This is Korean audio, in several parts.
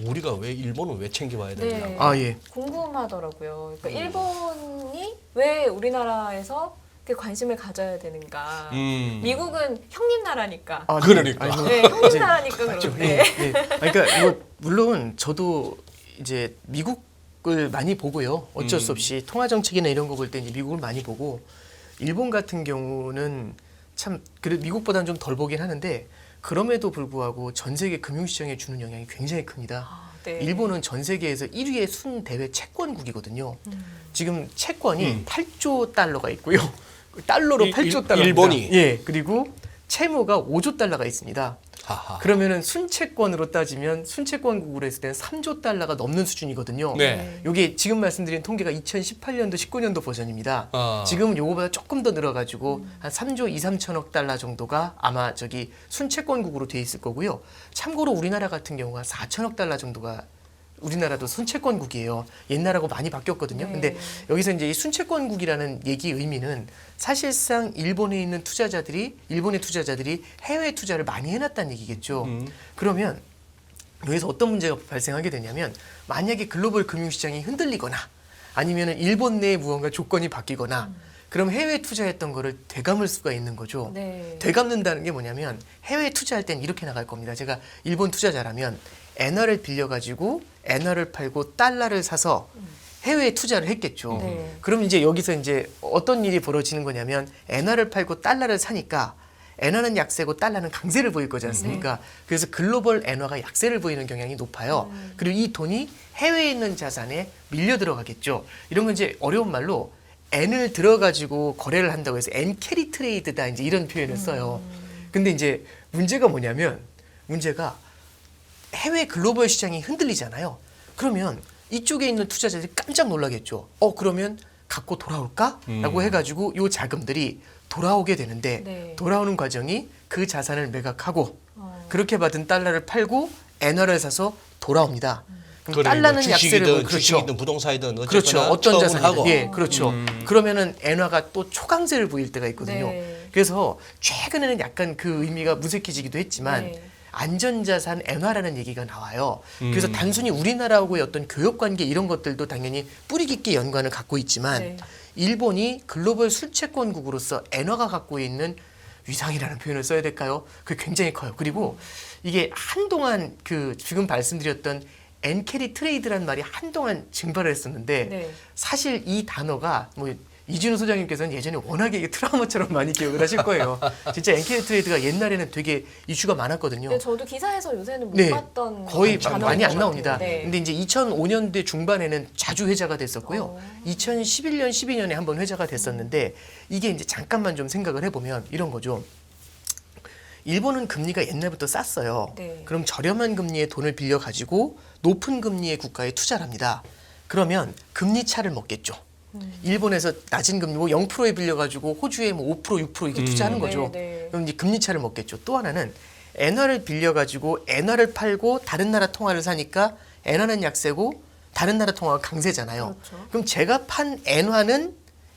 우리가 왜 일본은 왜 챙겨봐야 되나? 네. 아, 예. 궁금하더라고요. 그러니까 일본이 왜 우리나라에서 이렇게 관심을 가져야 되는가? 미국은 형님 나라니까. 아, 그러니까. 아니, 뭐, 네, 형님 이제 나라니까 맞죠. 그런데. 예, 예. 아니, 그러니까 뭐 물론 저도 이제 미국을 많이 보고요. 어쩔 수 없이 통화 정책이나 이런 거 볼 때 이제 미국을 많이 보고 일본 같은 경우는 참 그래도 미국보다는 좀 덜 보긴 하는데 그럼에도 불구하고 전 세계 금융시장에 주는 영향이 굉장히 큽니다. 아, 네. 일본은 전 세계에서 1위의 순대외 채권국이거든요. 지금 채권이 8조 달러가 있고요. 달러로 8조 달러. 일본이? 예. 그리고 채무가 5조 달러가 있습니다. 하하. 그러면은 순채권으로 따지면 순채권국으로 했을 때는 3조 달러가 넘는 수준이거든요. 네. 이게 지금 말씀드린 통계가 2018년도, 19년도 버전입니다. 아. 지금은 요거보다 조금 더 늘어가지고 한 3조 2, 3천억 달러 정도가 아마 저기 순채권국으로 돼 있을 거고요. 참고로 우리나라 같은 경우가 4천억 달러 정도가 우리나라도 순채권국이에요. 옛날하고 많이 바뀌었거든요. 네. 근데 여기서 이제 이 순채권국이라는 얘기 의미는 사실상 일본에 있는 투자자들이 일본의 투자자들이 해외 투자를 많이 해놨다는 얘기겠죠. 그러면 여기서 어떤 문제가 발생하게 되냐면 만약에 글로벌 금융시장이 흔들리거나 아니면 일본 내 무언가 조건이 바뀌거나 그럼 해외 투자했던 거를 되감을 수가 있는 거죠. 네. 되감는다는 게 뭐냐면 해외 투자할 땐 이렇게 나갈 겁니다. 제가 일본 투자자라면 엔화를 빌려가지고 엔화를 팔고 달러를 사서 해외에 투자를 했겠죠. 네. 그럼 이제 여기서 이제 어떤 일이 벌어지는 거냐면 엔화를 팔고 달러를 사니까 엔화는 약세고 달러는 강세를 보일 거지 않습니까? 그래서 글로벌 엔화가 약세를 보이는 경향이 높아요. 그리고 이 돈이 해외에 있는 자산에 밀려 들어가겠죠. 이런 건 이제 어려운 말로 N을 들어가지고 거래를 한다고 해서 N 캐리 트레이드다 이제 이런 표현을 써요. 근데 이제 문제가 뭐냐면 문제가 해외 글로벌 시장이 흔들리잖아요. 그러면 이쪽에 있는 투자자들이 깜짝 놀라겠죠. 그러면 갖고 돌아올까? 라고 해가지고 요 자금들이 돌아오게 되는데 네. 돌아오는 과정이 그 자산을 매각하고 그렇게 받은 달러를 팔고 엔화를 사서 돌아옵니다. 그럼 달러는 약세를 보고 그렇죠. 주식이든 부동산이든 어쨌거나 그렇죠. 어떤 처분을 자산이든 하고. 예, 그렇죠. 그러면은 엔화가 또 초강세를 보일 때가 있거든요. 네. 그래서 최근에는 약간 그 의미가 무색해지기도 했지만 네. 안전자산 엔화라는 얘기가 나와요. 그래서 단순히 우리나라하고의 어떤 교역관계 이런 것들도 당연히 뿌리 깊게 연관을 갖고 있지만 네. 일본이 글로벌 순채권국으로서 엔화가 갖고 있는 위상이라는 표현을 써야 될까요? 그게 굉장히 커요. 그리고 이게 한동안 그 지금 말씀드렸던 엔캐리 트레이드란 말이 한동안 증발을 했었는데 네. 사실 이 단어가 뭐 이진우 소장님께서는 예전에 워낙에 이게 트라우마처럼 많이 기억을 하실 거예요. 진짜 엔캐리 트레이드가 옛날에는 되게 이슈가 많았거든요. 근데 저도 기사에서 요새는 못 네, 봤던 거의 단어인 많이 것 안 나옵니다. 같아요. 네. 근데 이제 2005년대 중반에는 자주 회자가 됐었고요. 2011년, 12년에 한번 회자가 됐었는데 이게 이제 잠깐만 좀 생각을 해보면 이런 거죠. 일본은 금리가 옛날부터 쌌어요. 네. 그럼 저렴한 금리의 돈을 빌려가지고 높은 금리의 국가에 투자를 합니다. 그러면 금리 차를 먹겠죠. 일본에서 낮은 금리 뭐 0%에 빌려가지고 호주에 뭐 5%, 6% 이렇게 투자하는 거죠. 네, 네. 그럼 이제 금리 차를 먹겠죠. 또 하나는 엔화를 빌려가지고 엔화를 팔고 다른 나라 통화를 사니까 엔화는 약세고 다른 나라 통화가 강세잖아요. 그렇죠. 그럼 제가 판 엔화는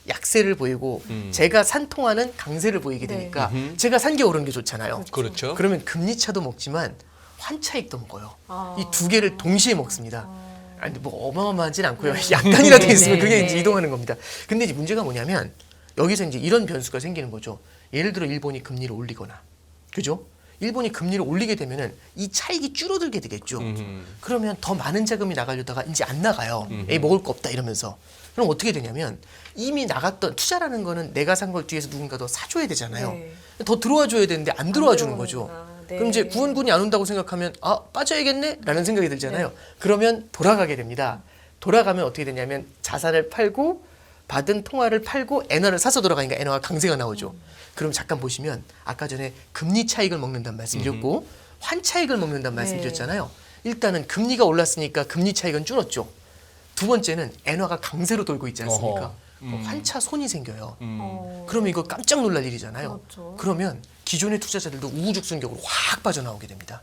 약세를 보이고 제가 산 통화는 강세를 보이게 네. 되니까 제가 산 게 오른 게 좋잖아요. 그렇죠. 그러면 금리 차도 먹지만 환차익도 먹어요. 아. 이 두 개를 동시에 먹습니다. 아니 뭐 어마어마하진 않고요. 약간이라도 네, 있으면 네, 그게 네. 이제 이동하는 겁니다. 근데 이제 문제가 뭐냐면 여기서 이제 이런 변수가 생기는 거죠. 예를 들어 일본이 금리를 올리거나, 그죠? 일본이 금리를 올리게 되면은 이 차익이 줄어들게 되겠죠. 그러면 더 많은 자금이 나가려다가 이제 안 나가요. 에이 먹을 거 없다 이러면서. 그럼 어떻게 되냐면 이미 나갔던 투자라는 거는 내가 산 걸 뒤에서 누군가 더 사줘야 되잖아요. 네. 더 들어와 줘야 되는데 안 들어와 주는 거죠. 들어오는구나. 네. 그럼 이제 구원군이 안 온다고 생각하면 빠져야겠네? 라는 생각이 들잖아요. 그러면 돌아가게 됩니다. 돌아가면 어떻게 되냐면 자산을 팔고 받은 통화를 팔고 엔화를 사서 돌아가니까 엔화가 강세가 나오죠. 그럼 잠깐 보시면 아까 전에 금리 차익을 먹는다는 말씀드렸고 환차익을 먹는다는 말씀드렸잖아요. 일단은 금리가 올랐으니까 금리 차익은 줄었죠. 두 번째는 엔화가 강세로 돌고 있지 않습니까? 환차 손이 생겨요. 그러면 이거 깜짝 놀랄 일이잖아요. 그렇죠. 그러면 기존의 투자자들도 우후죽순격으로 확 빠져나오게 됩니다.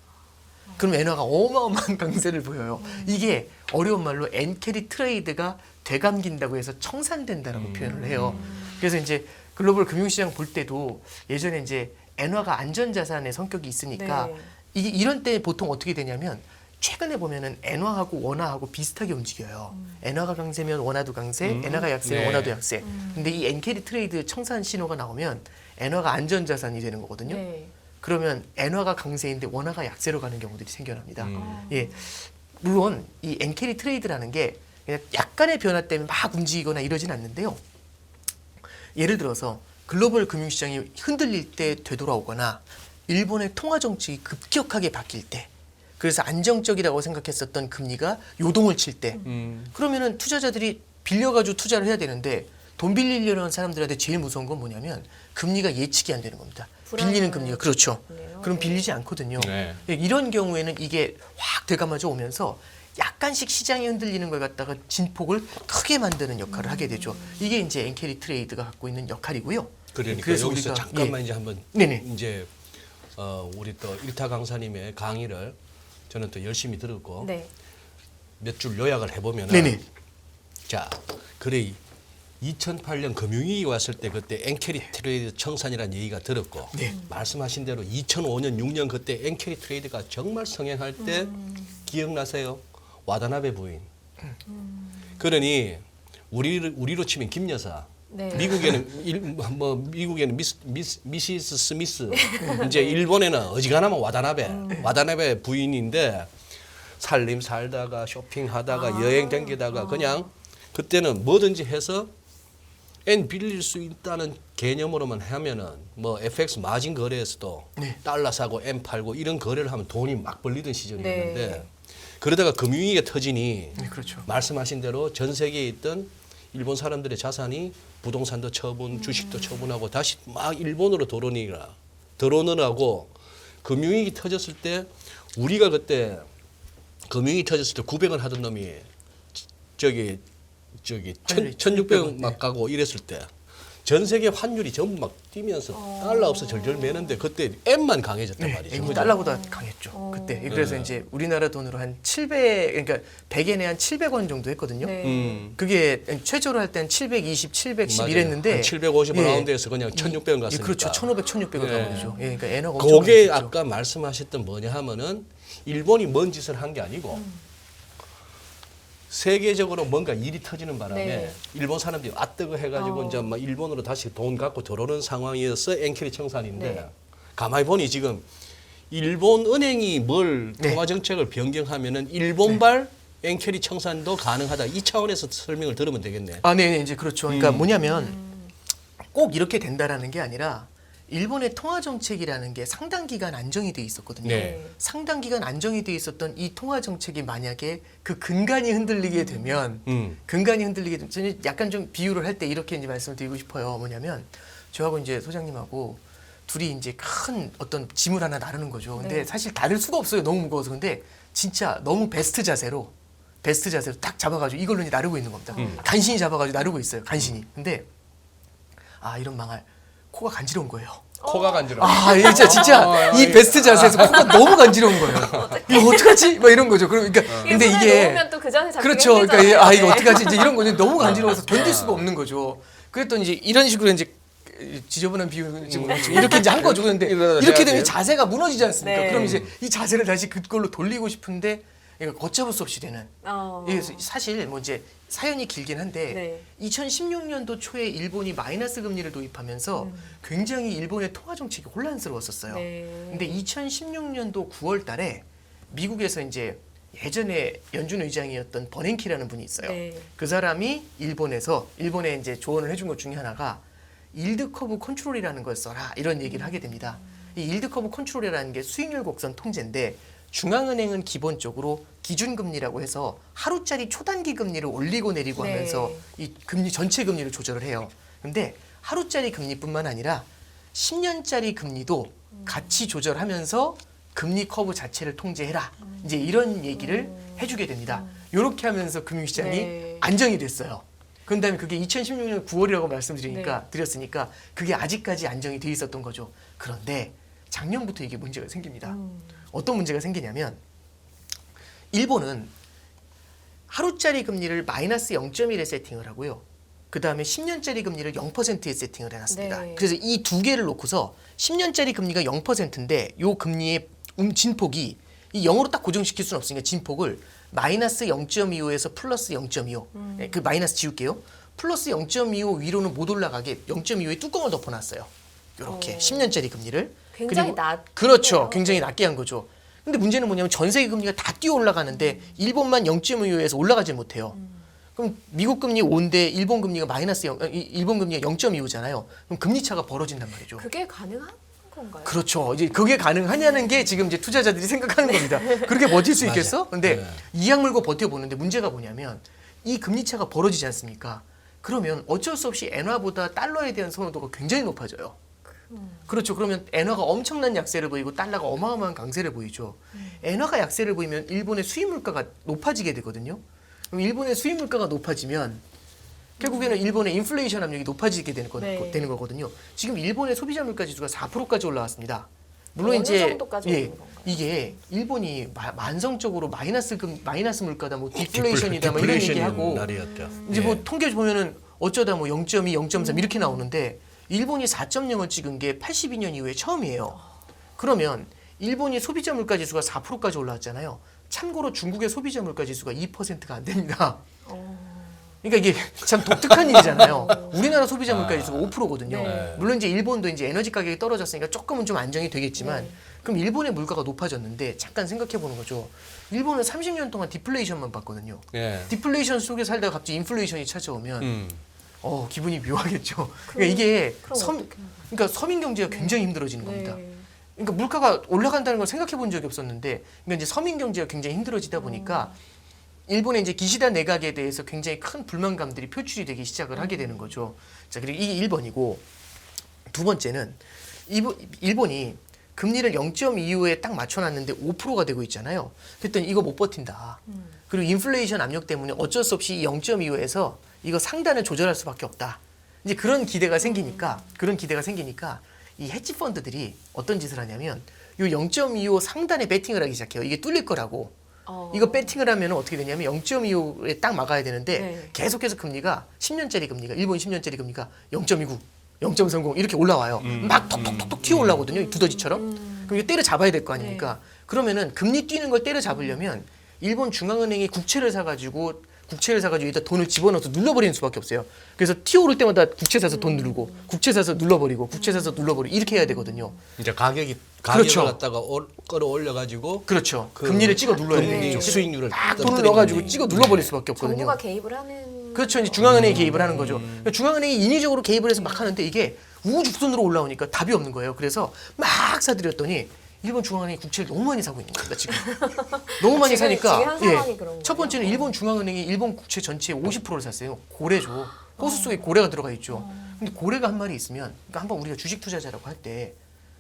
그럼 엔화가 어마어마한 강세를 보여요. 이게 어려운 말로 엔캐리 트레이드가 되감긴다고 해서 청산된다라고 표현을 해요. 그래서 이제 글로벌 금융시장 볼 때도 예전에 이제 엔화가 안전자산의 성격이 있으니까 네. 이게 이런 때 보통 어떻게 되냐면 최근에 보면은 엔화하고 원화하고 비슷하게 움직여요. 엔화가 강세면 원화도 강세, 엔화가 약세면 네. 원화도 약세. 근데 이 엔캐리 트레이드 청산 신호가 나오면 엔화가 안전자산이 되는 거거든요. 네. 그러면 엔화가 강세인데 원화가 약세로 가는 경우들이 생겨납니다. 음. 예, 물론 이 엔캐리 트레이드라는 게 그냥 약간의 변화 때문에 막 움직이거나 이러진 않는데요. 예를 들어서 글로벌 금융시장이 흔들릴 때 되돌아오거나 일본의 통화 정책이 급격하게 바뀔 때, 그래서 안정적이라고 생각했었던 금리가 요동을 칠 때, 그러면은 투자자들이 빌려가지고 투자를 해야 되는데 돈 빌리려는 사람들한테 제일 무서운 건 뭐냐면 금리가 예측이 안 되는 겁니다. 빌리는 금리가 그렇죠. 그렇네요. 그럼 네. 빌리지 않거든요. 네. 이런 경우에는 이게 확 되감아져 오면서 약간씩 시장이 흔들리는 걸 갖다가 진폭을 크게 만드는 역할을 하게 되죠. 이게 이제 엔캐리 트레이드가 갖고 있는 역할이고요. 그러니까 그래서 여기서 우리가- 잠깐만 예. 이제 한번 네네. 이제 우리 또 일타 강사님의 강의를 저는 또 열심히 들었고 네. 몇 줄 요약을 해보면은 네네. 자 그래 2008년 금융위기 왔을 때 그때 엔캐리 트레이드 청산이라는 얘기가 들었고 네. 말씀하신 대로 2005년 6년 그때 엔캐리 트레이드가 정말 성행할 때 기억나세요? 와다나베 부인. 그러니 우리로 치면 김 여사. 네. 미국에는 미시스 스미스. 이제 일본에는 어지간하면 와다나베 부인인데 살림 살다가 쇼핑하다가 여행 다니다가 그냥 그때는 뭐든지 해서 엔 빌릴 수 있다는 개념으로만 하면은 뭐 FX 마진 거래에서도 네. 달러 사고 엔 팔고 이런 거래를 하면 돈이 막 벌리던 시절이었는데 네. 그러다가 금융위기가 터지니 네, 그렇죠. 말씀하신 대로 전 세계에 있던 일본 사람들의 자산이 부동산도 처분, 주식도 처분하고 다시 막 일본으로 들어오느라고 금융위기 터졌을 때 우리가 그때 금융위기 터졌을 때 900원 하던 놈이 저기 1600원 막 가고 이랬을 때 전 세계 환율이 전부 막 뛰면서 달러 없어 절절 매는데 그때 M만 강해졌단 말이죠. 네, 그죠? 달러보다 강했죠. 그때. 그래서 네. 이제 우리나라 돈으로 한 700, 그러니까 100엔에 한 700원 정도 했거든요. 네. 그게 최저로 할 땐 720, 710 맞아요. 이랬는데 한 750원 예. 라운드에서 그냥 1600원 갔으니까. 예, 그렇죠. 1500, 1600원 예. 가버리죠. 예, 그러니까 엔화가 엄청 그게 강했죠. 아까 말씀하셨던 뭐냐 하면은 일본이 뭔 짓을 한 게 아니고 세계적으로 뭔가 일이 터지는 바람에 네. 일본 사람들이 아뜨거 해가지고 이제 막 일본으로 다시 돈 갖고 들어오는 상황이어서 엔캐리 청산인데 네. 가만히 보니 지금 일본 은행이 뭘 네. 통화 정책을 변경하면은 일본발 엔캐리 청산도 가능하다 이 차원에서 설명을 들으면 되겠네. 아, 네, 이제 그렇죠. 그러니까 뭐냐면 꼭 이렇게 된다라는 게 아니라 일본의 통화 정책이라는 게 상당 기간 안정이 돼 있었거든요. 네. 상당 기간 안정이 돼 있었던 이 통화 정책이 만약에 그 근간이 흔들리게 되면 근간이 흔들리게 되면 저는 약간 좀 비유를 할 때 이렇게 이제 말씀을 드리고 싶어요. 뭐냐면 저하고 이제 소장님하고 둘이 이제 큰 어떤 짐을 하나 나르는 거죠. 근데 네. 사실 다를 수가 없어요. 너무 무거워서. 근데 진짜 너무 베스트 자세로 딱 잡아가지고 이걸로 이제 나르고 있는 겁니다. 간신히 잡아가지고 나르고 있어요. 간신히. 근데 아 이런 망할 코가 간지러운 거예요. 코가 간지러워. 아, 이게 진짜 이 베스트 자세에서 코가 너무 간지러운 거예요. 이거 어떡하지? 막 이런 거죠. 그러니까 근데 이게 놓으면 또 그 자세 잡기가 그렇죠. 그러니까 힘들잖아요. 아 이거 네. 어떡하지? 이제 이런 거는 너무 간지러워서 견딜 수가 없는 거죠. 그랬더니 이제 이런 식으로 이제 지저분한 비유 지금 이렇게 이제 한 거죠. 그런데 이렇게 되면 자세가 무너지지 않습니까? 네. 그럼 이제 이 자세를 다시 그걸로 돌리고 싶은데 이거 걷잡을 수 없이 되는. 예, 사실 뭐 이제 사연이 길긴 한데 네. 2016년도 초에 일본이 마이너스 금리를 도입하면서 굉장히 일본의 통화 정책이 혼란스러웠었어요. 네. 근데 2016년도 9월 달에 미국에서 이제 예전에 연준 의장이었던 버냉키라는 분이 있어요. 네. 그 사람이 일본에 이제 조언을 해준 것 중에 하나가 일드 커브 컨트롤이라는 걸 써라 이런 얘기를 하게 됩니다. 이 일드 커브 컨트롤이라는 게 수익률 곡선 통제인데 중앙은행은 기본적으로 기준금리라고 해서 하루짜리 초단기 금리를 올리고 내리고 네. 하면서 이 금리 전체 금리를 조절을 해요. 근데 하루짜리 금리뿐만 아니라 10년짜리 금리도 같이 조절하면서 금리 커브 자체를 통제해라. 이제 이런 얘기를 해주게 됩니다. 이렇게 하면서 금융시장이 네. 안정이 됐어요. 그런 다음에 그게 2016년 9월이라고 말씀드리니까 드렸으니까 그게 아직까지 안정이 돼 있었던 거죠. 그런데 작년부터 이게 문제가 생깁니다. 어떤 문제가 생기냐면 일본은 하루짜리 금리를 마이너스 0.1에 세팅을 하고요. 그 다음에 10년짜리 금리를 0%에 세팅을 해놨습니다. 네. 그래서 이 두 개를 놓고서 10년짜리 금리가 0%인데 요 금리의 진폭이 이 0으로 딱 고정시킬 수는 없으니까 진폭을 마이너스 0.25에서 플러스 0.25. 그 마이너스 지울게요. 플러스 0.25 위로는 못 올라가게 0.25에 뚜껑을 덮어놨어요. 이렇게 10년짜리 금리를. 굉장히 그리고 낮. 그렇죠. 굉장히 낮게 한 거죠. 근데 문제는 뭐냐면 전 세계 금리가 다 뛰어 올라가는데 일본만 0.25에서 올라가질 못해요. 그럼 미국 금리 5인데 일본 금리가 마이너스 0, 일본 금리가 0.25잖아요. 그럼 금리 차가 벌어진단 말이죠. 그게 가능한 건가요? 그렇죠. 이제 그게 가능하냐는 게 지금 이제 투자자들이 생각하는 겁니다. 그렇게 버틸 수 맞아. 있겠어? 근데 네. 이악 물고 버텨보는데 문제가 뭐냐면 이 금리 차가 벌어지지 않습니까? 그러면 어쩔 수 없이 엔화보다 달러에 대한 선호도가 굉장히 높아져요. 그렇죠. 그러면 엔화가 엄청난 약세를 보이고 달러가 어마어마한 강세를 보이죠. 엔화가 약세를 보이면 일본의 수입 물가가 높아지게 되거든요. 그럼 일본의 수입 물가가 높아지면 결국에는 일본의 인플레이션 압력이 높아지게 되는 거거든요. 지금 일본의 소비자 물가 지수가 4%까지 올라왔습니다. 물론 어느 이제 정도까지 오는 건가요? 이게 일본이 만성적으로 마이너스 물가다, 뭐 디플레이션이다, 뭐 이런 얘기하고 날이었죠. 이제 예. 뭐 통계 보면은 어쩌다 뭐 0.2, 0.3 이렇게 나오는데 일본이 4.0을 찍은 게 82년 이후에 처음이에요. 그러면 일본이 소비자 물가 지수가 4%까지 올라왔잖아요. 참고로 중국의 소비자 물가 지수가 2%가 안 됩니다. 그러니까 이게 참 독특한 일이잖아요. 우리나라 소비자 물가 지수가 5%거든요. 네. 물론 이제 일본도 이제 에너지 가격이 떨어졌으니까 조금은 좀 안정이 되겠지만 네. 그럼 일본의 물가가 높아졌는데 잠깐 생각해 보는 거죠. 일본은 30년 동안 디플레이션만 봤거든요. 예. 디플레이션 속에 살다가 갑자기 인플레이션이 찾아오면 기분이 묘하겠죠. 그- 그러니까 이게 그럼 어떻게 그러니까 서민 경제가 굉장히 힘들어지는 네. 겁니다. 그러니까 물가가 올라간다는 걸 생각해 본 적이 없었는데, 그러니까 이제 서민 경제가 굉장히 힘들어지다 보니까 일본의 이제 기시다 내각에 대해서 굉장히 큰 불만감들이 표출이 되기 시작을 하게 되는 거죠. 자, 그리고 이게 1번이고, 두 번째는 일본이 금리를 0.25에 딱 맞춰놨는데 5%가 되고 있잖아요. 그랬더니 이거 못 버틴다. 그리고 인플레이션 압력 때문에 어쩔 수 없이 0.25에서 이거 상단을 조절할 수밖에 없다. 이제 그런 기대가 생기니까 이 헤지 펀드들이 어떤 짓을 하냐면 요 0.25 상단에 배팅을 하기 시작해요. 이게 뚫릴 거라고. 이거 배팅을 하면 어떻게 되냐면 0.25에 딱 막아야 되는데 네. 계속해서 금리가 10년짜리 금리가 일본 10년짜리 금리가 0.29, 0.30 이렇게 올라와요. 막 톡톡톡톡 튀어 올라오거든요. 두더지처럼. 그럼 이거 때려 잡아야 될 거 아닙니까? 그러면은 금리 뛰는 걸 때려 잡으려면 일본 중앙은행이 국채를 사가지고 여기다 돈을 집어넣어서 눌러버리는 수밖에 없어요. 그래서 튀어오를 때마다 국채 사서 돈 누르고 국채 사서 눌러버리고 국채 사서 눌러버리고 이렇게 해야 되거든요. 이제 가격을 그렇죠. 갖다가 끌어올려 가지고 그렇죠. 금리를 찍어 눌러야 금리 되겠죠. 수익률을 딱 돈을 떨어뜨리는 넣어가지고 거지. 찍어 눌러버릴 수밖에 없거든요. 정부가 개입을 하는 그렇죠. 이제 중앙은행이 개입을 하는 거죠. 그러니까 중앙은행이 인위적으로 개입을 해서 막 하는데 이게 우후죽순으로 올라오니까 답이 없는 거예요. 그래서 막 사들였더니 일본 중앙은행이 국채를 너무 많이 사고 있는 겁니다. 지금 너무 많이 지금 사니까 현 상황이 그런 첫 거예요? 번째는 일본 중앙은행이 일본 국채 전체의 50%를 샀어요. 고래죠. 호수 속에 고래가 들어가 있죠. 근데 고래가 한 마리 있으면 그러니까 한번 우리가 주식 투자자라고 할 때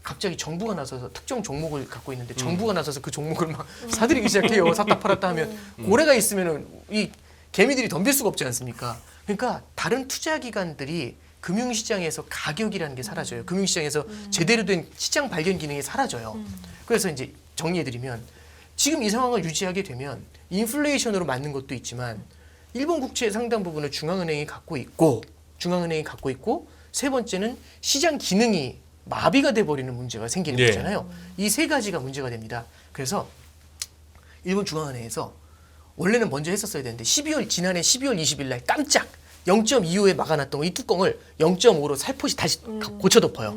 갑자기 정부가 나서서 특정 종목을 갖고 있는데 정부가 나서서 그 종목을 막 사들이기 시작해요. 샀다 팔았다 하면 고래가 있으면은 이 개미들이 덤빌 수가 없지 않습니까? 그러니까 다른 투자 기관들이 금융시장에서 가격이라는 게 사라져요. 금융시장에서 제대로 된 시장 발견 기능이 사라져요. 그래서 이제 정리해드리면 지금 이 상황을 유지하게 되면 인플레이션으로 맞는 것도 있지만 일본 국채의 상당 부분을 중앙은행이 갖고 있고 세 번째는 시장 기능이 마비가 돼버리는 문제가 생기는 네. 거잖아요. 이 세 가지가 문제가 됩니다. 그래서 일본 중앙은행에서 원래는 먼저 했었어야 되는데 지난해 12월 20일 날 깜짝 0.25에 막아놨던 이 뚜껑을 0.5로 살포시 다시 고쳐 덮어요.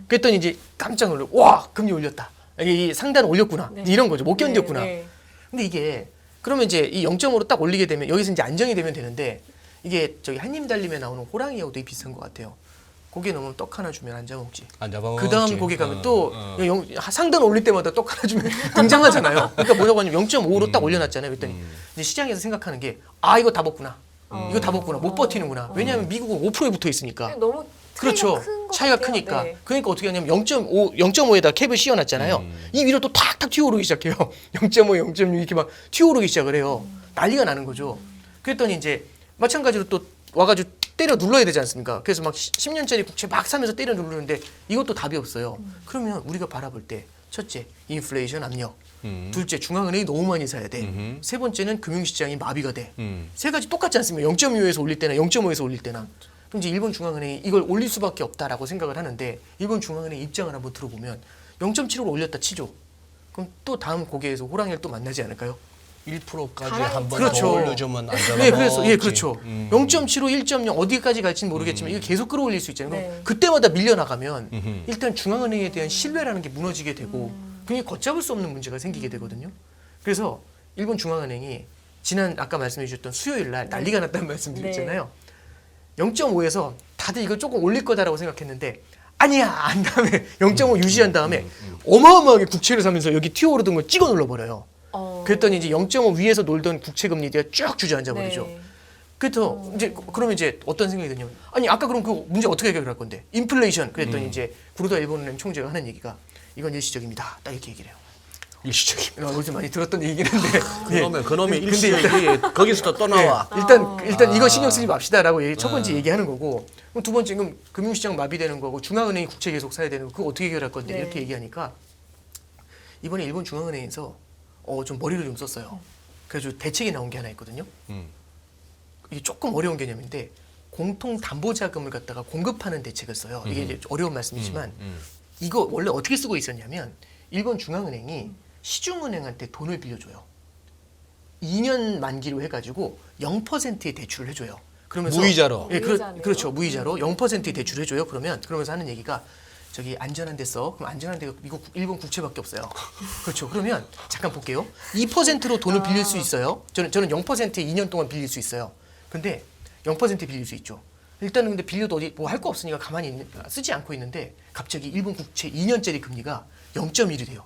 그랬더니 이제 깜짝 놀래. 와, 금리 올렸다. 이 상단 올렸구나. 네. 이런 거죠. 못 견뎠구나. 네. 근데 이게 그러면 이제 이 0.5로 딱 올리게 되면 여기서 이제 안정이 되면 되는데 이게 저기 한님 달림에 나오는 호랑이하고 되게 비슷한 것 같아요. 고개 넘으면 떡 하나 주면 안 잡아먹지. 안 잡아먹지. 그 다음 고개 가면 또 상단 올릴 때마다 떡 하나 주면 등장하잖아요. 그러니까 뭐라고 하냐면 0.5로 딱 올려놨잖아요. 그랬더니 이제 시장에서 생각하는 게 이거 다 먹구나. 이거 다 먹구나. 못 버티는구나. 왜냐하면 미국은 5%에 붙어 있으니까. 너무 그렇죠. 차이가 같아요. 크니까. 네. 그러니까 어떻게 하냐면 0.5에다 캡을 씌워놨잖아요. 이 위로 또 탁탁 튀어오르기 시작해요. 0.5, 0.6 이렇게 막 튀어오르기 시작을 해요. 난리가 나는 거죠. 그랬더니 이제 마찬가지로 또 와가지고 때려 눌러야 되지 않습니까? 그래서 막 10년짜리 국채 막 사면서 때려 누르는데 이것도 답이 없어요. 그러면 우리가 바라볼 때 첫째, 인플레이션 압력. 둘째, 중앙은행이 너무 많이 사야 돼. 세 번째는 금융시장이 마비가 돼. 세 가지 똑같지 않습니까? 0.25에서 올릴 때나 0.5에서 올릴 때나. 그럼 이제 일본 중앙은행이 이걸 올릴 수밖에 없다라고 생각을 하는데 일본 중앙은행 입장을 한번 들어보면 0.75로 올렸다 치죠. 그럼 또 다음 고개에서 호랑이를 또 만나지 않을까요? 1%까지 가라앉죠. 한번 그렇죠. 더 올려주면 안 되나? 네, 그래서 그렇죠. 0.75, 1.0 어디까지 갈지는 모르겠지만 이거 계속 끌어올릴 수 있잖아요. 그럼 네. 그때마다 밀려나가면 일단 중앙은행에 대한 신뢰라는 게 무너지게 되고 굉장히 걷잡을 수 없는 문제가 생기게 되거든요. 그래서 일본 중앙은행이 지난 아까 말씀해 주셨던 수요일 날 난리가 났다는 말씀드렸잖아요. 0.5에서 다들 이거 조금 올릴 거다라고 생각했는데 아니야 한 다음에 0.5 유지한 다음에 어마어마하게 국채를 사면서 여기 튀어오르던 걸 찍어 눌러버려요. 그랬더니 이제 0.5 위에서 놀던 국채 금리가 쭉 주저앉아 버리죠. 네. 그래서 이제 그러면 이제 어떤 생각이 드냐면 아니 아까 그럼 그 문제 어떻게 해결할 건데 인플레이션 그랬더니 이제 구로다 일본은행 총재가 하는 얘기가 이건 일시적입니다. 딱 이렇게 얘기를 해요. 일시적인. 어제 많이 들었던 얘기긴 한데 그놈의 근데 일시적이 거기서 또 나와. 일단 이거 신경 쓰지 맙시다라고 첫 번째 얘기하는 거고 그럼 두 번째 그럼 금융시장 마비되는 거고 중앙은행이 국채 계속 사야 되는 거 그거 어떻게 해결할 건데 네. 이렇게 얘기하니까 이번에 일본 중앙은행에서 좀 머리를 좀 썼어요. 그래서 대책이 나온 게 하나 있거든요. 이게 조금 어려운 개념인데 공통 담보 자금을 갖다가 공급하는 대책을 써요. 이게 이제 어려운 말씀이지만 이거 원래 어떻게 쓰고 있었냐면 일본 중앙은행이 시중은행한테 돈을 빌려줘요. 2년 만기로 해가지고 0%의 대출을 해줘요. 그러면서 무이자로. 예, 무이자네요. 그렇죠. 무이자로 0%의 대출을 해줘요. 그러면서 하는 얘기가 저기 안전한 데 써. 그럼 안전한 데가 일본 국채밖에 없어요. 그렇죠. 그러면 잠깐 볼게요. 2%로 돈을 빌릴 수 있어요. 저는 0%에 2년 동안 빌릴 수 있어요. 근데 0% 빌릴 수 있죠. 일단은 근데 빌려도 어디 뭐 할 거 없으니까 가만히 쓰지 않고 있는데 갑자기 일본 국채 2년짜리 금리가 0.1이 돼요.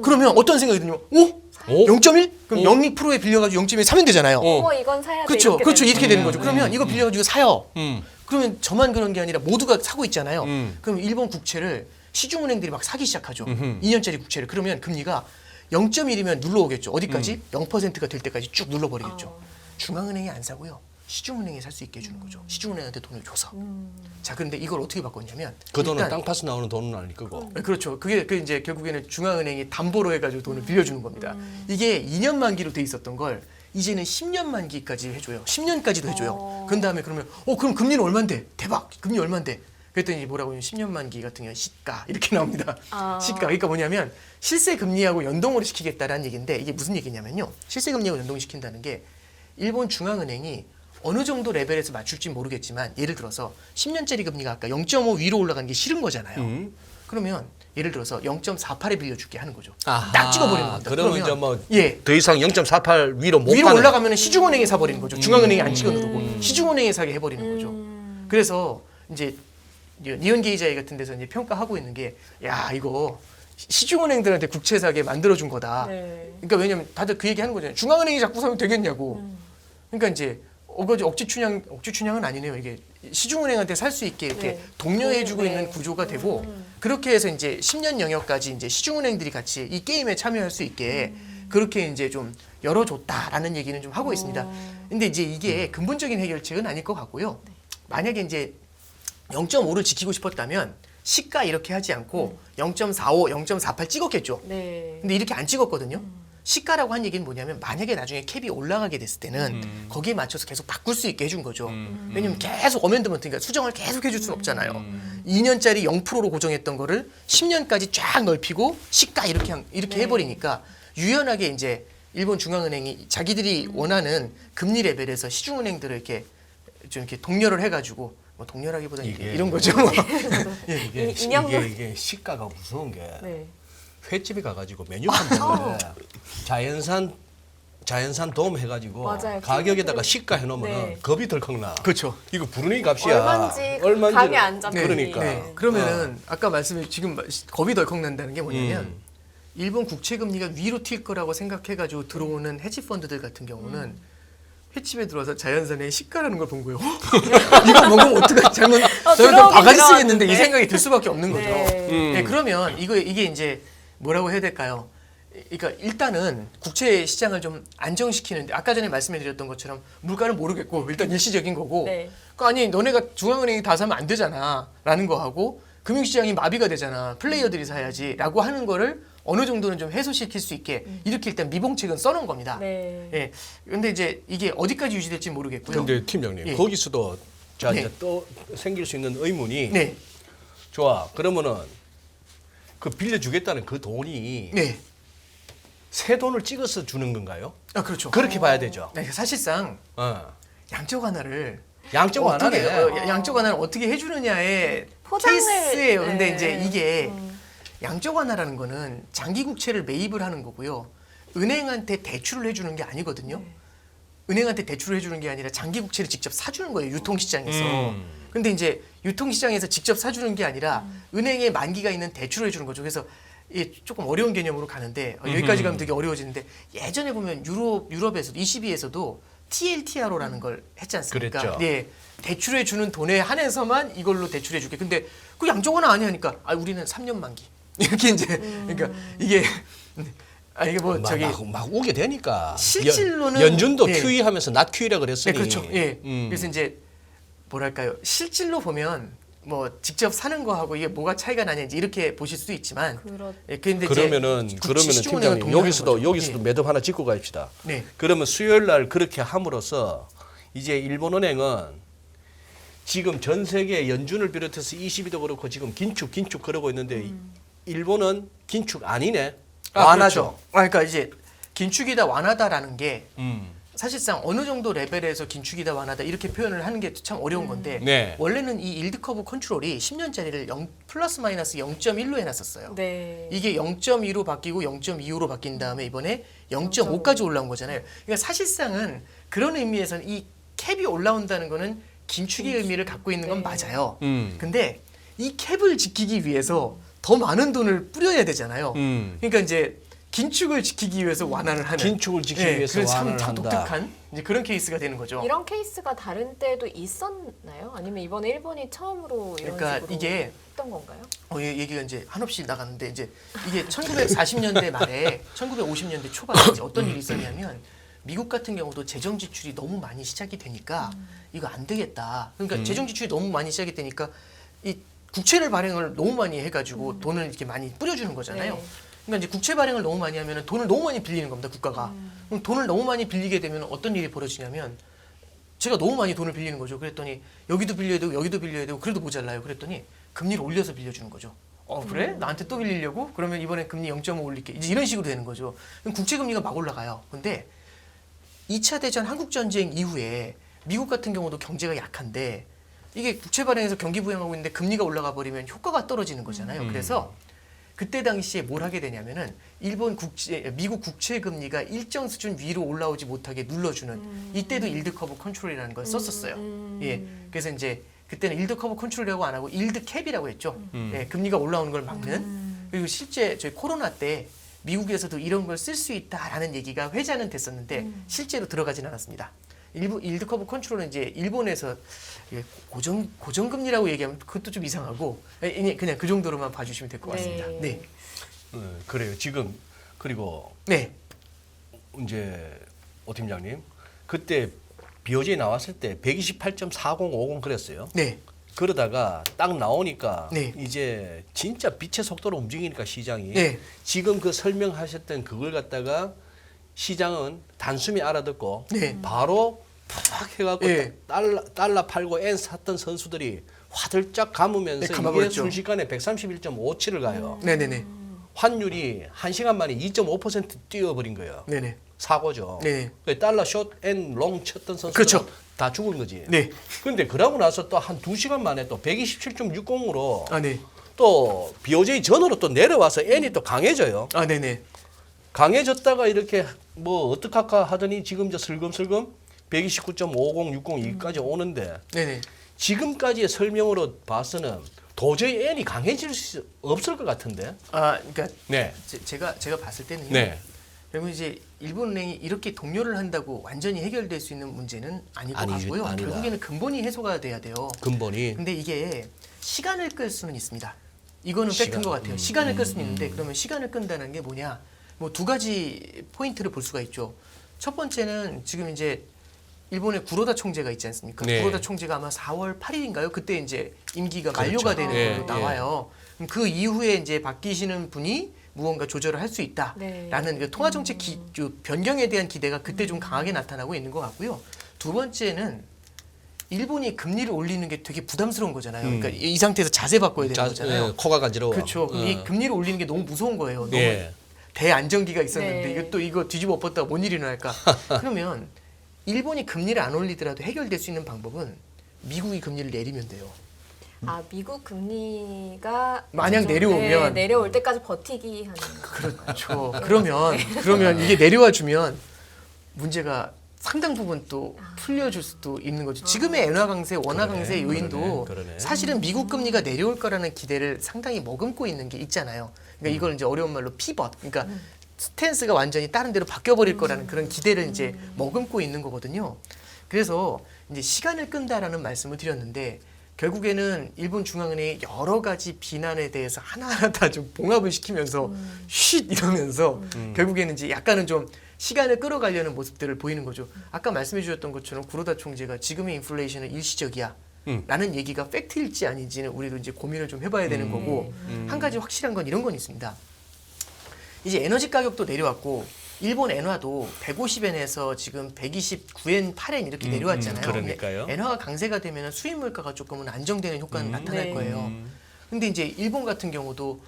그러면 어떤 생각이 드냐면, 오? 0.1? 그럼 0%에 빌려가지고 0.1 사면 되잖아요. 이건 사야 돼. 그렇죠. 이렇게 그렇죠. 되는 이렇게 되는 거죠. 그러면 이거 빌려가지고 사요. 음. 그러면 저만 그런 게 아니라 모두가 사고 있잖아요. 그럼 일본 국채를 시중은행들이 막 사기 시작하죠. 2년짜리 국채를. 그러면 금리가 0.1이면 눌러오겠죠. 어디까지? 0%가 될 때까지 쭉 눌러버리겠죠. 중앙은행이 안 사고요. 시중은행에 살 수 있게 해주는 거죠. 시중은행한테 돈을 줘서. 자, 그런데 이걸 어떻게 바꿨냐면 그 돈은 일단 땅 파서 나오는 돈은 아닐 거고. 그렇죠. 그게 이제 결국에는 중앙은행이 담보로 해가지고 돈을 빌려주는 겁니다. 이게 2년 만기로 돼 있었던 걸 이제는 10년 만기까지 해줘요. 10년까지도 해줘요. 그런 다음에 그러면 그럼 금리는 얼마인데? 대박. 금리 얼마인데? 그랬더니 뭐라고 하면 10년 만기 같은 경우는 시가 이렇게 나옵니다. 시가. 그러니까 뭐냐면 실세 금리하고 연동을 시키겠다라는 얘기인데 이게 무슨 얘기냐면요. 실세 금리하고 연동시킨다는 게 일본 중앙은행이 어느 정도 레벨에서 맞출지 모르겠지만 예를 들어서 10년짜리 금리가 아까 0.5 위로 올라가는 게 싫은 거잖아요. 그러면 예를 들어서 0.48에 빌려줄게 하는 거죠. 아하. 딱 찍어버리는 겁니다. 그러면 이제 뭐 예. 더 이상 0.48 위로 못 위로 가는. 올라가면 시중은행에 사버리는 거죠. 중앙은행이 안 찍어 누르고 시중은행에 사게 해버리는 거죠. 그래서 이제 니온 게이자이 같은 데서 이제 평가하고 있는 게 야 이거 시중은행들한테 국채 사게 만들어준 거다. 네. 그러니까 왜냐면 다들 그 얘기 하는 거잖아요. 중앙은행이 자꾸 사면 되겠냐고. 그러니까 이제 억지 춘향은 아니네요. 이게 시중은행한테 살 수 있게 이렇게 네. 독려해주고 네. 있는 구조가 되고 그렇게 해서 이제 10년 영역까지 이제 시중은행들이 같이 이 게임에 참여할 수 있게 그렇게 이제 좀 열어줬다라는 얘기는 좀 하고 있습니다. 근데 이제 이게 근본적인 해결책은 아닐 것 같고요. 만약에 이제 0.5를 지키고 싶었다면 시가 이렇게 하지 않고 0.45, 0.48 찍었겠죠. 네. 근데 이렇게 안 찍었거든요. 시가라고 한 얘기는 뭐냐면 만약에 나중에 캡이 올라가게 됐을 때는 거기에 맞춰서 계속 바꿀 수 있게 해준 거죠. 왜냐면 계속 어멘드먼트, 그러니까 수정을 계속 해줄 수는 없잖아요. 2년짜리 0%로 고정했던 거를 10년까지 쫙 넓히고 시가 이렇게 해버리니까 유연하게 이제 일본 중앙은행이 자기들이 원하는 금리 레벨에서 시중은행들을 이렇게 좀 이렇게 독려를 해가지고 뭐 독려라기보다는 이게 이런 거죠. 뭐. 이게 시가가 무서운 게 네. 횟집에 가가지고 메뉴판 보면 자연산 도움 해가지고 맞아요. 가격에다가 시가 해놓으면 네. 겁이 덜컥 나. 그렇죠. 이거 부르니 값이야. 얼마인지 감이 안 잡히니. 그러니까. 네. 그러면은 아까 말씀해 지금 겁이 덜컥 난다는 게 뭐냐면 일본 국채 금리가 위로 튈 거라고 생각해가지고 들어오는 헤지 펀드들 같은 경우는 횟집에 들어와서 자연산의 시가라는 걸 본 거예요. 이거 먹으면 어떡하지? 저는 바가지 쓰겠는데 이 생각이 들 수밖에 없는 거죠. 네. 네, 그러면 이게 이제 뭐라고 해야 될까요? 그러니까 일단은 국채 시장을 좀 안정시키는데 아까 전에 말씀해드렸던 것처럼 물가는 모르겠고 일단 일시적인 거고 네. 그러니까 아니 너네가 중앙은행이 다 사면 안 되잖아라는 거 하고 금융시장이 마비가 되잖아. 플레이어들이 사야지라고 하는 거를 어느 정도는 좀 해소시킬 수 있게 이렇게 일단 미봉책은 써놓은 겁니다. 네. 예. 근데 이제 이게 어디까지 유지될지 모르겠고요. 근데 팀장님 예. 거기서도 자 네. 이제 또 생길 수 있는 의문이 네. 좋아 그러면은 그 빌려주겠다는 그 돈이 네. 새 돈을 찍어서 주는 건가요? 아, 그렇죠. 그렇게 봐야 되죠. 네, 사실상 양적 완화를 양쪽 어떻게 하나네. 양적 완화를 어떻게 해주느냐의 포장을- 케이스예요. 근데 네. 이제 이게 양적 완화라는 거는 장기 국채를 매입을 하는 거고요. 은행한테 대출을 해주는 게 아니거든요. 은행한테 대출을 해주는 게 아니라 장기 국채를 직접 사주는 거예요. 유통시장에서. 근데 이제 유통시장에서 직접 사주는 게 아니라 은행에 만기가 있는 대출을 해주는 거죠. 그래서 이게 조금 어려운 개념으로 가는데 여기까지 가면 되게 어려워지는데 예전에 보면 유럽에서도 ECB에서도 TLTRO라는 걸 했지 않습니까? 그랬죠. 네, 대출해 주는 돈에 한해서만 이걸로 대출해 줄게. 근데 그 양적 완화 아니니까 우리는 3년 만기 이렇게 이제 그러니까 이게 이게 뭐 저기 막 오게 되니까 실질로는- 연준도 예. QE 하면서 not QE라 그랬으니 네, 그렇죠. 예. 그래서 이제 뭐랄까요? 실질로 보면 뭐 직접 사는 거하고 이게 뭐가 차이가 나냐지 이렇게 보실 수도 있지만 예, 근데 그러면은 팀장님 여기서도 예. 매듭 하나 짚고 갑시다. 네. 그러면 수요일 날 그렇게 함으로써 이제 일본은행은 지금 전 세계 연준을 비롯해서 ECB도 그렇고 지금 긴축 그러고 있는데 일본은 긴축 아니네. 완화죠. 그렇죠. 그러니까 이제 긴축이다 완화다라는 게 음. 사실상 어느 정도 레벨에서 긴축이다 완화다 이렇게 표현을 하는 게 참 어려운 건데 네. 원래는 이 일드 커브 컨트롤이 10년짜리를 플러스 마이너스 0.1로 해놨었어요. 네. 이게 0.2로 바뀌고 0.25로 바뀐 다음에 이번에 0.5까지 올라온 거잖아요. 그러니까 사실상은 그런 의미에서는 이 캡이 올라온다는 거는 긴축의 의미를 갖고 있는 건 네. 맞아요. 음. 근데 이 캡을 지키기 위해서 더 많은 돈을 뿌려야 되잖아요. 그러니까 이제 긴축을 지키기 위해서 완화를 하는 긴축을 지키기 위해서 그래서 완화를 참 한다. 독특한 이제 그런 케이스가 되는 거죠. 이런 케이스가 다른 때도 있었나요? 아니면 이번에 일본이 처음으로 이런 그러니까 식으로 이게 했던 건가요? 얘기가 이제 한없이 나갔는데 이제 이게 1940년대 말에 1950년대 초반에 이제 어떤 일이 있었냐면 미국 같은 경우도 재정 지출이 너무 많이 시작이 되니까 이거 안 되겠다. 그러니까 재정 지출이 너무 많이 시작이 되니까 이 국채를 발행을 너무 많이 해가지고 돈을 이렇게 많이 뿌려주는 거잖아요. 네. 그러니까 이제 국채 발행을 너무 많이 하면 돈을 너무 많이 빌리는 겁니다. 국가가. 그럼 돈을 너무 많이 빌리게 되면 어떤 일이 벌어지냐면 제가 너무 많이 돈을 빌리는 거죠. 그랬더니 여기도 빌려야 되고 여기도 빌려야 되고 그래도 모자라요. 그랬더니 금리를 올려서 빌려주는 거죠. 그래? 나한테 또 빌리려고? 그러면 이번에 금리 0.5 올릴게. 이제 이런 식으로 되는 거죠. 그럼 국채 금리가 막 올라가요. 근데 2차 대전 한국 전쟁 이후에 미국 같은 경우도 경제가 약한데 이게 국채 발행해서 경기 부양하고 있는데 금리가 올라가 버리면 효과가 떨어지는 거잖아요. 그래서 그때 당시에 뭘 하게 되냐면은 미국 국채 금리가 일정 수준 위로 올라오지 못하게 눌러주는 이때도 일드 커브 컨트롤이라는 걸 썼었어요. 예, 그래서 이제 그때는 일드 커브 컨트롤이라고 안 하고 일드 캡이라고 했죠. 예, 금리가 올라오는 걸 막는. 그리고 실제 저희 코로나 때 미국에서도 이런 걸 쓸 수 있다라는 얘기가 회자는 됐었는데 실제로 들어가진 않았습니다. 일드 커브 컨트롤은 이제 일본에서 고정금리라고 얘기하면 그것도 좀 이상하고 그냥 그 정도로만 봐주시면 될 것 같습니다. 네. 네. 그래요. 지금 그리고 네. 이제 오 팀장님 그때 BOJ 나왔을 때 128.4050 그랬어요. 네. 그러다가 딱 나오니까 네. 이제 진짜 빛의 속도로 움직이니까 시장이 네. 지금 그 설명하셨던 그걸 갖다가 시장은 단숨에 알아듣고 네. 바로 팍 해갖고 네. 달러 팔고 엔 샀던 선수들이 화들짝 감으면서 네, 이게 감아버렸죠. 순식간에 131.57을 가요. 네네네. 환율이 1시간 만에 2.5% 뛰어버린 거예요. 네네. 사고죠. 네. 달러 숏앤롱 쳤던 선수들 그렇죠. 다 죽은 거지. 네. 근데 그러고 나서 또 한 2시간 만에 또 127.60으로 아, 네. 또 BOJ 전으로 또 내려와서 엔이 또 강해져요. 아, 네네. 강해졌다가 이렇게 뭐 어떡할까 하더니 지금 저 슬금슬금 129.5060까지 오는데 네네. 지금까지의 설명으로 봐서는 도저히 엔이 강해질 수 없을 것 같은데. 아, 그러니까 네. 제가 봤을 때는요. 네. 결국 이제 일본은행이 이렇게 동요를 한다고 완전히 해결될 수 있는 문제는 아니고 같고요. 아니다. 결국에는 근본이 해소가 돼야 돼요. 근본이 근데 이게 시간을 끌 수는 있습니다. 이거는 팩트인 시간. 것 같아요. 시간을 끌 수는 있는데 그러면 시간을 끈다는 게 뭐냐? 뭐 두 가지 포인트를 볼 수가 있죠. 첫 번째는 지금 이제 일본의 구로다 총재가 있지 않습니까? 네. 구로다 총재가 아마 4월 8일인가요? 그때 이제 임기가 그렇죠. 만료가 되는 예, 걸로 나와요. 그럼 그 이후에 이제 바뀌시는 분이 무언가 조절을 할 수 네. 있다라는 그 통화 정책 변경에 대한 기대가 그때 좀 강하게 나타나고 있는 것 같고요. 두 번째는 일본이 금리를 올리는 게 되게 부담스러운 거잖아요. 그러니까 이 상태에서 자세 바꿔야 되는 거잖아요. 코가 간지러워. 그렇죠. 그럼 이 금리를 올리는 게 너무 무서운 거예요. 너무 예. 대안정기가 있었는데 네. 이거 뒤집어 엎었다가 뭔 일이 일어날까? 그러면 일본이 금리를 안 올리더라도 해결될 수 있는 방법은 미국이 금리를 내리면 돼요. 아 미국 금리가 만약 좀, 내려오면 네, 내려올 때까지 버티기 하는 그렇죠. 그러면 이게 내려와 주면 문제가 상당 부분 또 풀려줄 수도 있는 거죠. 지금의 엔화 강세, 원화 그러네, 강세 요인도 그러네. 사실은 미국 금리가 내려올 거라는 기대를 상당히 머금고 있는 게 있잖아요. 그러니까 이걸 이제 어려운 말로 피벗, 그러니까 스탠스가 완전히 다른 데로 바뀌어버릴 거라는 그런 기대를 이제 머금고 있는 거거든요. 그래서 이제 시간을 끈다라는 말씀을 드렸는데 결국에는 일본 중앙은행이 여러 가지 비난에 대해서 하나하나 다 좀 봉합을 시키면서 쉿 이러면서 결국에는 이제 약간은 좀 시간을 끌어가려는 모습들을 보이는 거죠. 아까 말씀해 주셨던 것처럼 구로다 총재가 지금의 인플레이션은 일시적이야. 라는 얘기가 팩트일지 아닌지는 우리도 이제 고민을 좀 해봐야 되는 거고 한 가지 확실한 건 이런 건 있습니다. 이제 에너지 가격도 내려왔고 일본 엔화도 150엔에서 지금 129엔, 8엔 이렇게 내려왔잖아요. 그러니까요. 근데 엔화가 강세가 되면 수입 물가가 조금은 안정되는 효과는 나타날 네. 거예요. 근데 이제 일본 같은 경우도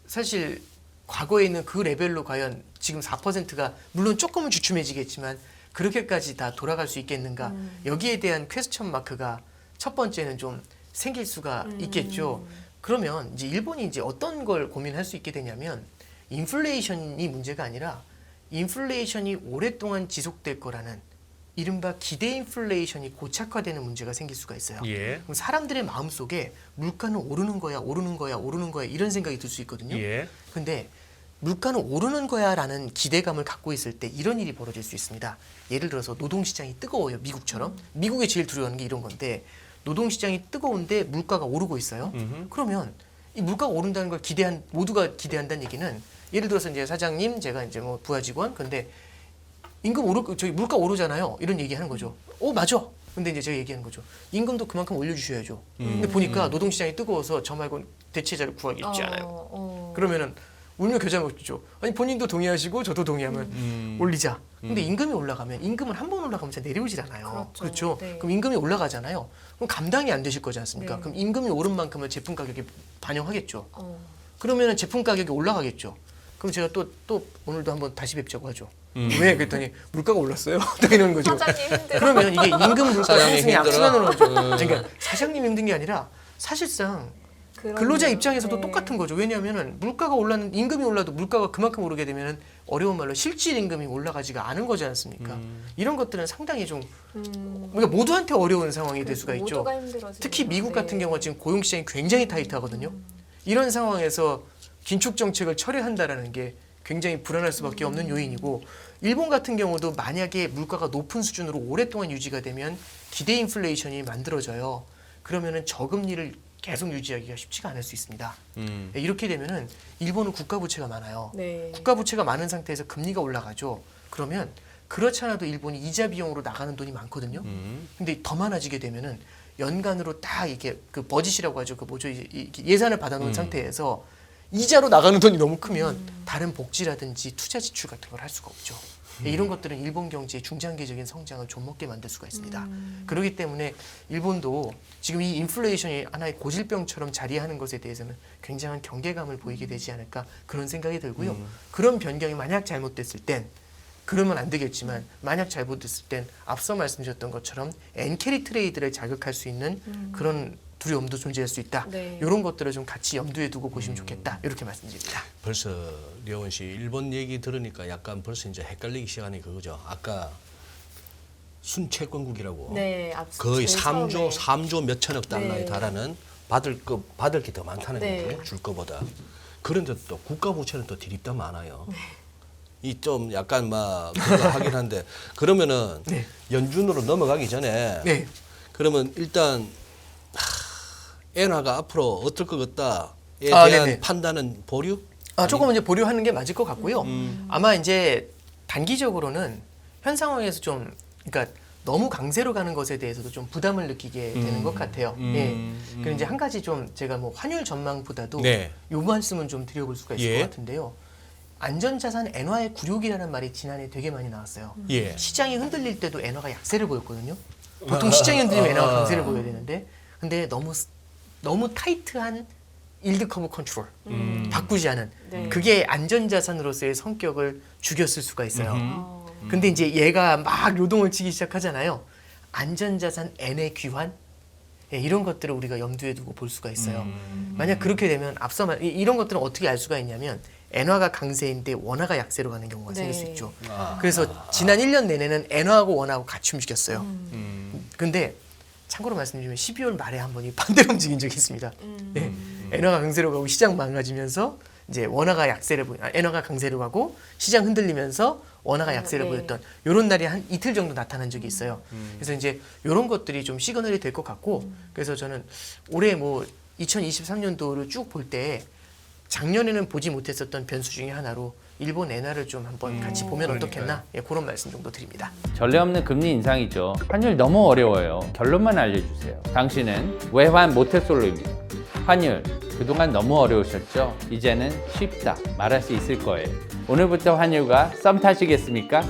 사실 과거에 있는 그 레벨로 과연 지금 4%가 물론 조금은 주춤해지겠지만 그렇게까지 다 돌아갈 수 있겠는가? 여기에 대한 퀘스천 마크가 첫 번째는 좀 생길 수가 있겠죠. 그러면 이제 일본이 이제 어떤 걸 고민할 수 있게 되냐면 인플레이션이 문제가 아니라 인플레이션이 오랫동안 지속될 거라는 이른바 기대 인플레이션이 고착화되는 문제가 생길 수가 있어요. 예. 그럼 사람들의 마음속에 물가는 오르는 거야, 오르는 거야, 오르는 거야 이런 생각이 들 수 있거든요. 예. 근데 물가는 오르는 거야라는 기대감을 갖고 있을 때 이런 일이 벌어질 수 있습니다. 예를 들어서 노동시장이 뜨거워요, 미국처럼. 미국이 제일 두려워하는 게 이런 건데 노동시장이 뜨거운데 물가가 오르고 있어요. 그러면 이 물가가 오른다는 걸 모두가 기대한다는 얘기는 예를 들어서 이제 사장님, 제가 이제 뭐 부하 직원, 근데 저기 물가 오르잖아요. 이런 얘기하는 거죠. 맞아. 근데 이제 제가 얘기하는 거죠. 임금도 그만큼 올려주셔야죠. 근데 보니까 노동시장이 뜨거워서 저 말고 대체자를 구하기 쉽지 않아요. 그러면은 울며 겨자 먹죠. 아니 본인도 동의하시고 저도 동의하면 올리자. 근데 임금이 올라가면 임금은 한 번 올라가면 잘 내려오질 않아요. 그렇죠. 그렇죠. 네. 그럼 임금이 올라가잖아요. 그럼 감당이 안 되실 거지 않습니까? 네. 그럼 임금이 오른 만큼을 제품 가격에 반영하겠죠. 그러면은 제품 가격이 올라가겠죠. 그럼 제가 또 오늘도 한번 다시 뵙자고 하죠. 왜? 그랬더니 물가가 올랐어요. 딱 이러는 거죠. 사장님 힘들어. 그러면 이게 임금 물가 사장님 상승의 힘들어. 악순환으로 오죠. 그러니까 사장님 힘든 게 아니라 사실상 근로자 그러네요. 입장에서도 네. 똑같은 거죠. 왜냐하면은 물가가 올랐는 임금이 올라도 물가가 그만큼 오르게 되면은 어려운 말로 실질 임금이 올라가지가 않은 거지 않습니까? 이런 것들은 상당히 좀 그러니까 모두한테 어려운 상황이 될 수가 있죠. 모두가 힘들어지네요. 특히 미국 네. 같은 경우가 지금 고용 시장이 굉장히 타이트하거든요. 이런 상황에서 긴축 정책을 철회한다라는 게 굉장히 불안할 수밖에 없는 요인이고 일본 같은 경우도 만약에 물가가 높은 수준으로 오랫동안 유지가 되면 기대 인플레이션이 만들어져요. 그러면은 저금리를 계속 유지하기가 쉽지가 않을 수 있습니다. 이렇게 되면은 일본은 국가 부채가 많아요. 네. 국가 부채가 많은 상태에서 금리가 올라가죠. 그러면 그렇지 않아도 일본이 이자 비용으로 나가는 돈이 많거든요. 근데 더 많아지게 되면은 연간으로 다 이게 그 버짓이라고 하죠. 그 뭐죠? 예산을 받아놓은 상태에서 이자로 나가는 돈이 너무 크면 다른 복지라든지 투자 지출 같은 걸 할 수가 없죠. 이런 것들은 일본 경제의 중장기적인 성장을 좀먹게 만들 수가 있습니다. 그렇기 때문에 일본도 지금 이 인플레이션이 하나의 고질병처럼 자리하는 것에 대해서는 굉장한 경계감을 보이게 되지 않을까 그런 생각이 들고요. 그런 변경이 만약 잘못됐을 땐 그러면 안 되겠지만 만약 잘못됐을 땐 앞서 말씀드렸던 것처럼 엔캐리 트레이드를 자극할 수 있는 그런 두려움도 존재할 수 있다. 네. 이런 것들을 좀 같이 염두에 두고 보시면 좋겠다. 이렇게 말씀드립니다. 벌써 려원 씨 일본 얘기 들으니까 약간 벌써 이제 헷갈리기 시작하니 그거죠. 아까 순채권국이라고 네, 앞서 거의 제일 3조 처음에. 3조 몇천억 달러에 네. 달하는 받을 게 더 많다는 네. 거예요. 줄 거보다. 그런데 또 국가 부채는 또 디립다 많아요. 네. 이 좀 약간 막 그거 하긴 한데 그러면은 네. 연준으로 넘어가기 전에 네. 그러면 일단 엔화가 앞으로 어떨 것 같다에 아, 대한 네네. 판단은 보류? 조금 이제 보류하는 게 맞을 것 같고요. 아마 이제 단기적으로는 현 상황에서 좀 그러니까 너무 강세로 가는 것에 대해서도 좀 부담을 느끼게 되는 것 같아요. 예. 그리고 이제 한 가지 좀 제가 뭐 환율 전망보다도 네. 요 말씀은 좀 드려볼 수가 있을 예. 것 같은데요. 안전자산 엔화의 굴욕이라는 말이 지난해 되게 많이 나왔어요. 예. 시장이 흔들릴 때도 엔화가 약세를 보였거든요. 보통 시장이 흔들리면 엔화가 강세를 보여야 되는데, 근데 너무 타이트한 일드 커브 컨트롤, 바꾸지 않은 네. 그게 안전자산으로서의 성격을 죽였을 수가 있어요. 어. 근데 이제 얘가 막 요동을 치기 시작하잖아요. 안전자산 N의 귀환, 예, 이런 것들을 우리가 염두에 두고 볼 수가 있어요. 만약 그렇게 되면 앞서 이런 것들은 어떻게 알 수가 있냐면 엔화가 강세인데 원화가 약세로 가는 경우가 생길 수 네. 있죠. 그래서 지난 1년 내내는 엔화하고 원화하고 같이 움직였어요. 근데 참고로 말씀드리면 12월 말에 한 번이 반대로 움직인 적이 있습니다. 네. 엔화가 강세로 가고 시장 망가지면서 이제 엔화가 강세로 가고 시장 흔들리면서 원화가 약세를 네. 보였던 이런 날이 한 이틀 정도 나타난 적이 있어요. 그래서 이제 이런 것들이 좀 시그널이 될 것 같고, 그래서 저는 올해 뭐 2023년도를 쭉 볼 때 작년에는 보지 못했었던 변수 중에 하나로 일본 엔화를 좀 한번 같이 보면 어떻겠나, 예, 그런 말씀 정도 드립니다. 전례 없는 금리 인상이죠. 환율 너무 어려워요. 결론만 알려주세요. 당신은 외환 모태솔로입니다. 환율 그동안 너무 어려우셨죠? 이제는 쉽다 말할 수 있을 거예요. 오늘부터 환율과 썸 타시겠습니까?